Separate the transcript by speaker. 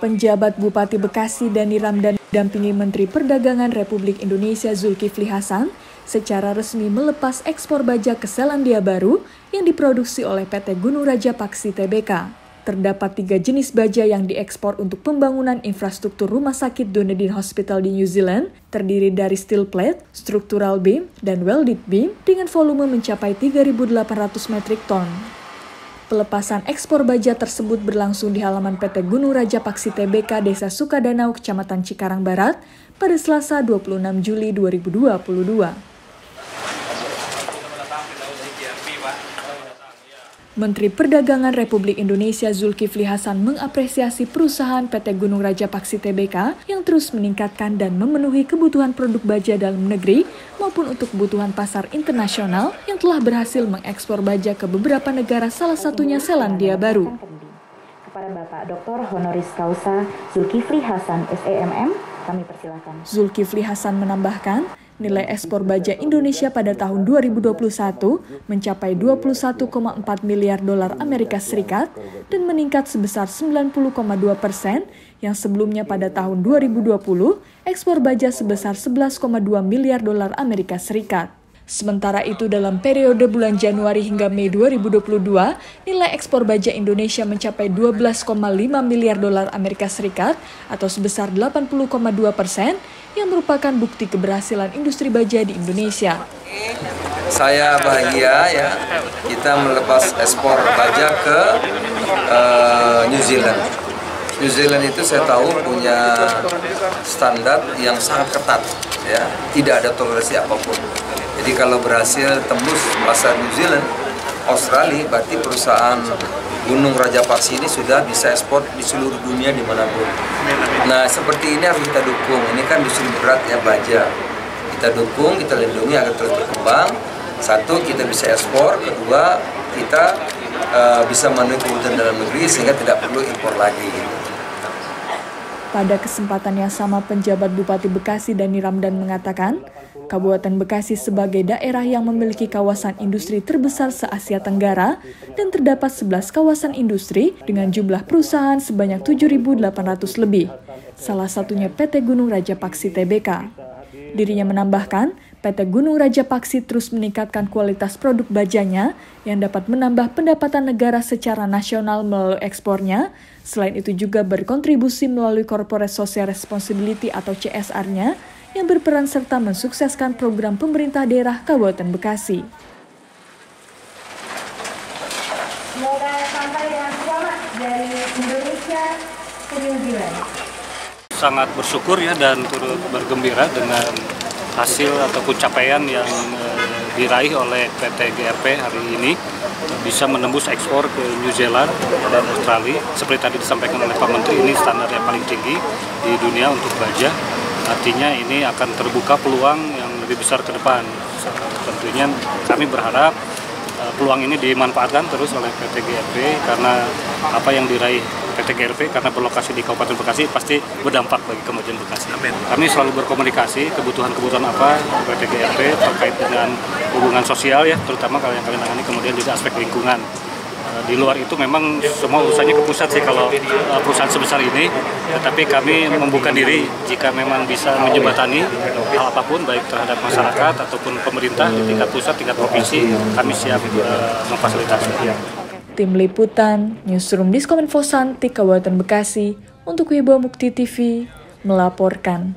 Speaker 1: Penjabat Bupati Bekasi Dani Ramdan dampingi Menteri Perdagangan Republik Indonesia Zulkifli Hasan secara resmi melepas ekspor baja ke Selandia Baru yang diproduksi oleh PT Gunung Raja Paksi Tbk. Terdapat 3 jenis baja yang diekspor untuk pembangunan infrastruktur rumah sakit Dunedin Hospital di New Zealand, terdiri dari steel plate, structural beam, dan welded beam dengan volume mencapai 3.800 metrik ton. Pelepasan ekspor baja tersebut berlangsung di halaman PT Gunung Raja Paksi Tbk Desa Sukadanau, Kecamatan Cikarang Barat, pada Selasa 26 Juli 2022. Menteri Perdagangan Republik Indonesia Zulkifli Hasan mengapresiasi perusahaan PT Gunung Raja Paksi Tbk yang terus meningkatkan dan memenuhi kebutuhan produk baja dalam negeri maupun untuk kebutuhan pasar internasional yang telah berhasil mengekspor baja ke beberapa negara, salah satunya Selandia Baru.
Speaker 2: Kepada Bapak Dr. Honoris Causa Zulkifli Hasan, SEMM, kami persilakan.
Speaker 1: Zulkifli Hasan menambahkan, nilai ekspor baja Indonesia pada tahun 2021 mencapai 21,4 miliar dolar Amerika Serikat dan meningkat sebesar 90,2%, yang sebelumnya pada tahun 2020 ekspor baja sebesar 11,2 miliar dolar Amerika Serikat. Sementara itu dalam periode bulan Januari hingga Mei 2022, nilai ekspor baja Indonesia mencapai 12,5 miliar dolar Amerika Serikat atau sebesar 80,2%, yang merupakan bukti keberhasilan industri baja di Indonesia.
Speaker 3: Saya bahagia ya, kita melepas ekspor baja ke New Zealand. New Zealand itu saya tahu punya standar yang sangat ketat, ya, tidak ada toleransi apapun. Jadi kalau berhasil tembus pasar New Zealand, Australia, berarti perusahaan Gunung Raja Paksi ini sudah bisa ekspor di seluruh dunia dimanapun. Nah, seperti ini harus kita dukung. Ini kan industri berat ya, baja. Kita dukung, kita lindungi agar terus berkembang. Satu, kita bisa ekspor. Kedua, kita bisa memenuhi kebutuhan dalam negeri sehingga tidak perlu impor lagi.
Speaker 1: Pada kesempatan yang sama, penjabat Bupati Bekasi Dani Ramdan mengatakan, Kabupaten Bekasi sebagai daerah yang memiliki kawasan industri terbesar se-Asia Tenggara dan terdapat 11 kawasan industri dengan jumlah perusahaan sebanyak 7.800 lebih, salah satunya PT Gunung Raja Paksi Tbk. Dirinya menambahkan, PT Gunung Raja Paksi terus meningkatkan kualitas produk bajanya yang dapat menambah pendapatan negara secara nasional melalui ekspornya. Selain itu juga berkontribusi melalui Corporate Social Responsibility atau CSR-nya yang berperan serta mensukseskan program pemerintah daerah Kabupaten Bekasi.
Speaker 2: Semoga sampai dengan selamat dari Indonesia ke New Zealand.
Speaker 4: Sangat bersyukur ya dan turut bergembira dengan hasil ataupun capaian yang diraih oleh PT GRP hari ini, bisa menembus ekspor ke New Zealand dan Australia. Seperti tadi disampaikan oleh Pak Menteri, ini standar yang paling tinggi di dunia untuk baja. Artinya ini akan terbuka peluang yang lebih besar ke depan. Tentunya kami berharap peluang ini dimanfaatkan terus oleh PT GRP karena apa yang diraih PT GRP karena berlokasi di Kabupaten Bekasi pasti berdampak bagi kemajuan Bekasi. Amin. Kami selalu berkomunikasi kebutuhan-kebutuhan apa PT GRP terkait dengan hubungan sosial ya, terutama kalau yang kalian tangani, kemudian juga aspek lingkungan. Di luar itu memang semua urusannya ke pusat sih kalau perusahaan sebesar ini, tetapi kami membuka diri jika memang bisa menjembatani hal apapun baik terhadap masyarakat ataupun pemerintah di tingkat pusat, tingkat provinsi, kami siap memfasilitasi.
Speaker 1: Tim Liputan, Newsroom Diskominfo Santik Kabupaten Bekasi, untuk Wibawa Mukti TV, melaporkan.